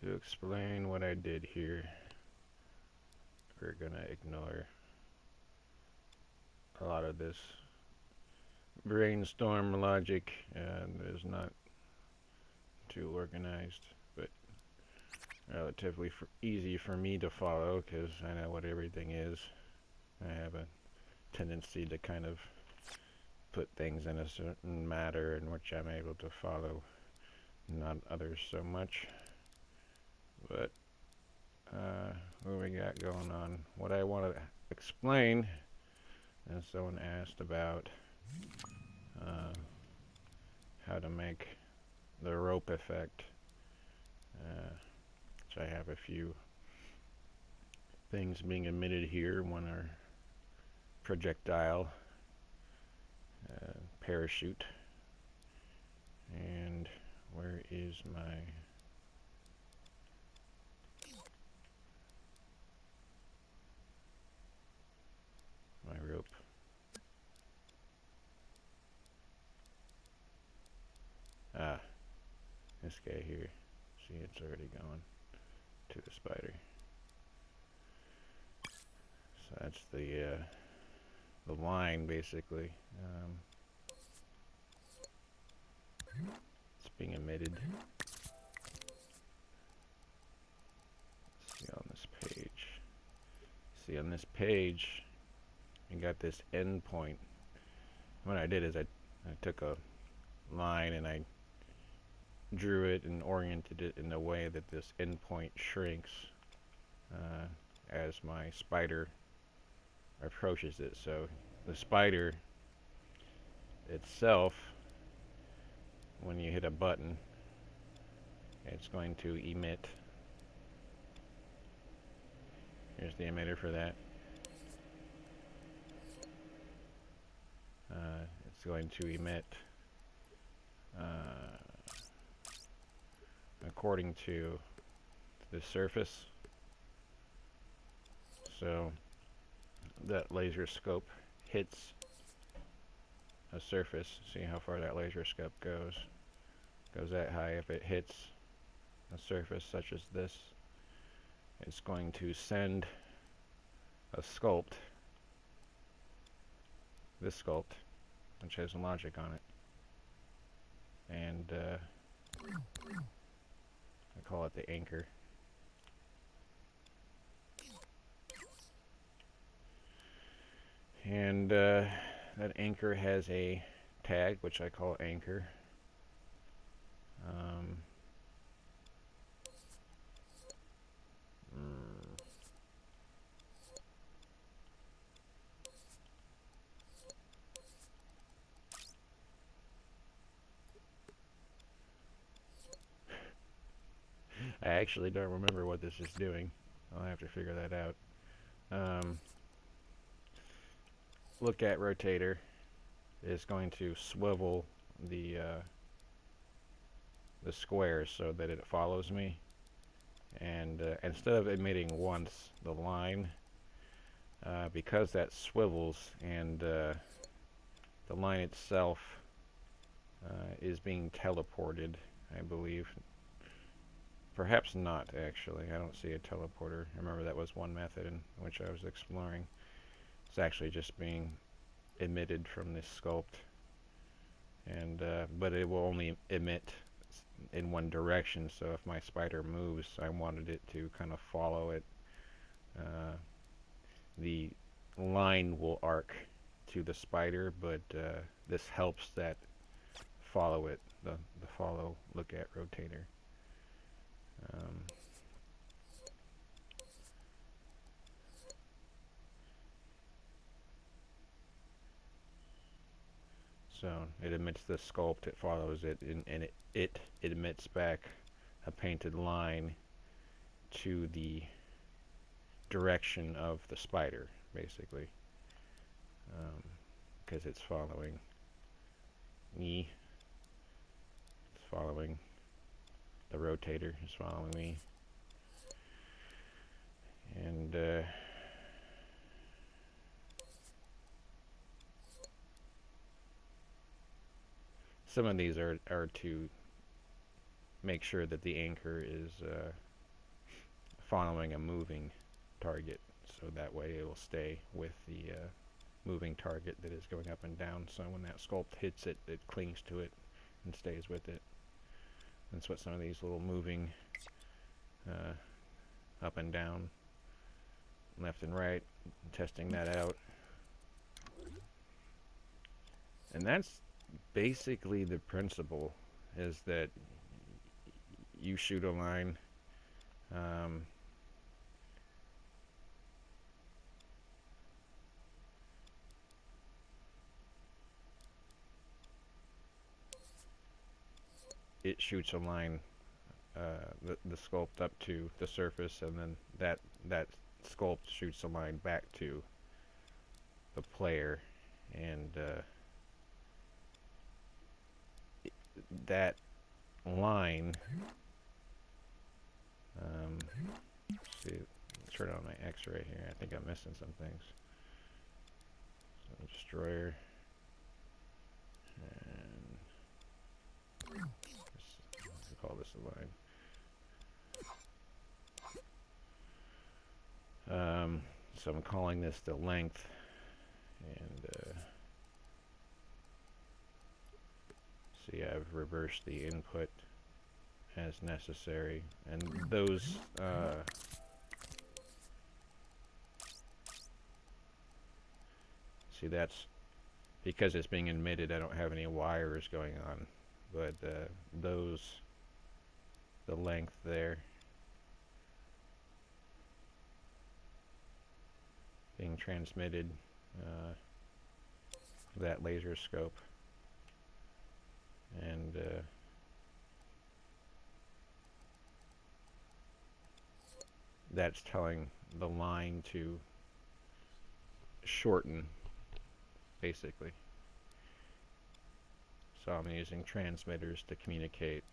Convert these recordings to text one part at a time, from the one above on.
To explain what I did here, we're gonna ignore a lot of this brainstorm logic, and it's not too organized, but relatively easy for me to follow because I know what everything is. I have a tendency to kind of put things in a certain matter in which I'm able to follow, not others so much. But what we got going on? What I want to explain, and someone asked about how to make the rope effect, which I have a few things being emitted here. One are projectile, parachute, and where is my rope? Ah, this guy here. See, it's already going to the spider. So that's the line, basically. It's being emitted. See on this page. See on this page, you got this end point. What I did is I took a line and I drew it and oriented it in a way that this endpoint shrinks as my spider approaches it. So the spider itself, when you hit a button, it's going to emit. Here's the emitter for that. It's going to emit according to the surface. So that laser scope hits a surface. See how far that laser scope goes. Goes that high. If it hits a surface such as this, it's going to send a sculpt, this sculpt, which has logic on it, and I call it the anchor. And that anchor has a tag, which I call anchor. I actually don't remember what this is doing. I'll have to figure that out. Look at rotator is going to swivel the square so that it follows me, and instead of emitting once the line, because that swivels and the line itself is being teleported, I believe. Perhaps not, actually. I don't see a teleporter. I remember that was one method in which I was exploring. It's actually just being emitted from this sculpt, and but it will only emit in one direction. So if my spider moves, I wanted it to kind of follow it. The line will arc to the spider, but this helps that follow it. The follow look at rotator. So it emits the sculpt, it follows it, and it emits back a painted line to the direction of the spider, basically, because it's following me, it's following the rotator, is following me, and some of these are to make sure that the anchor is following a moving target, so that way it will stay with the moving target that is going up and down. So when that sculpt hits it, it clings to it and stays with it. That's what some of these little moving up and down, left and right, testing that out. And that's basically the principle, is that you shoot a line, it shoots a line, the sculpt up to the surface, and then that sculpt shoots a line back to the player, and that line, see, turn on my X-ray here. I think I'm missing some things. So destroyer, and let's call this a line. So I'm calling this the length, and see, I've reversed the input as necessary, and those see, that's because it's being emitted. I don't have any wires going on, but those, the length there being transmitted, that laser scope, and that's telling the line to shorten, basically. So I'm using transmitters to communicate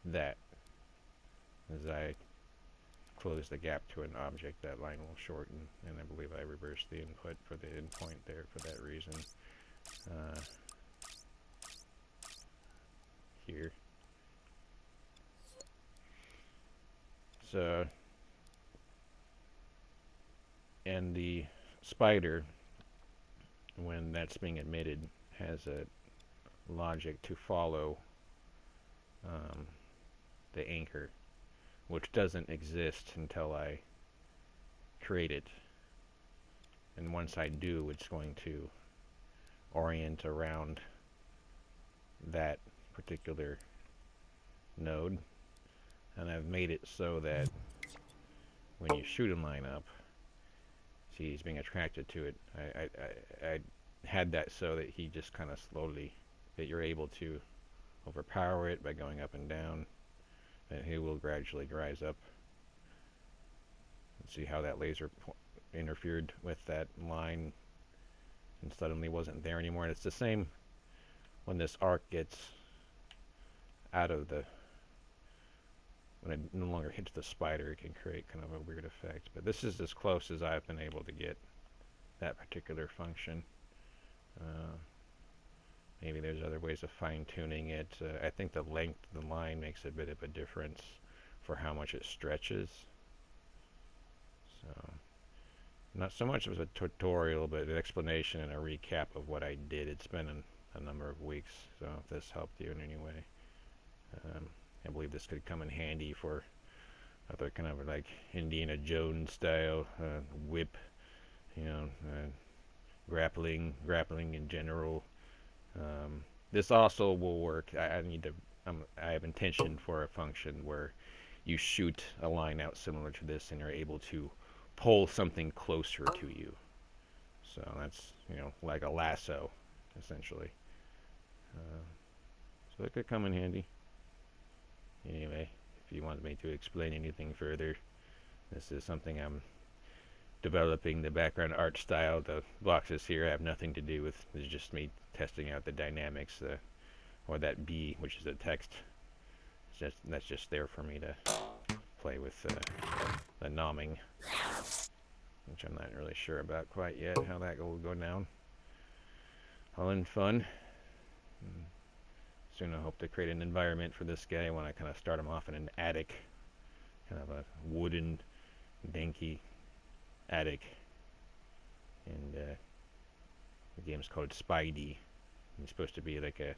that. As I close the gap to an object, that line will shorten, and I believe I reversed the input for the endpoint there for that reason. Here. So, and the spider, when that's being emitted, has a logic to follow the anchor, which doesn't exist until I create it. And once I do, it's going to orient around that particular node. And I've made it so that when you shoot a line up, see, he's being attracted to it. I had that so that he just kind of slowly, that you're able to overpower it by going up and down, and he will gradually rise up. See how that laser interfered with that line and suddenly wasn't there anymore. And it's the same when this arc gets out of the, when it no longer hits the spider, it can create kind of a weird effect. But this is as close as I've been able to get that particular function. Maybe there's other ways of fine-tuning it. I think the length of the line makes a bit of a difference for how much it stretches. So, not so much of a tutorial, but an explanation and a recap of what I did. It's been a number of weeks, so if this helped you in any way. I believe this could come in handy for other kind of like Indiana Jones style whip, you know, grappling in general. This also will work. I have intention for a function where you shoot a line out similar to this, and you're able to pull something closer to you. So that's, you know, like a lasso, essentially. So it could come in handy. Anyway, if you want me to explain anything further, this is something I'm developing, the background art style. The boxes here have nothing to do with, it's just me testing out the dynamics, or that B, which is the text. That's just there for me to play with the nomming, which I'm not really sure about quite yet, how that will go down. All in fun. Soon I hope to create an environment for this guy when I kind of start him off in an attic kind of a wooden, dinky attic. And the game's called Spidey. He's supposed to be like a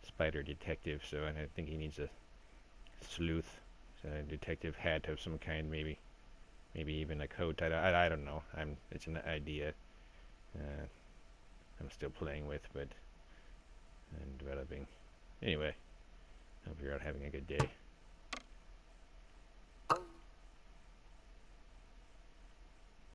spider detective, so I think he needs a sleuth, so a detective hat of some kind, maybe even a coat. I don't know. It's an idea I'm still playing with, but and developing. Anyway, hope you're out having a good day.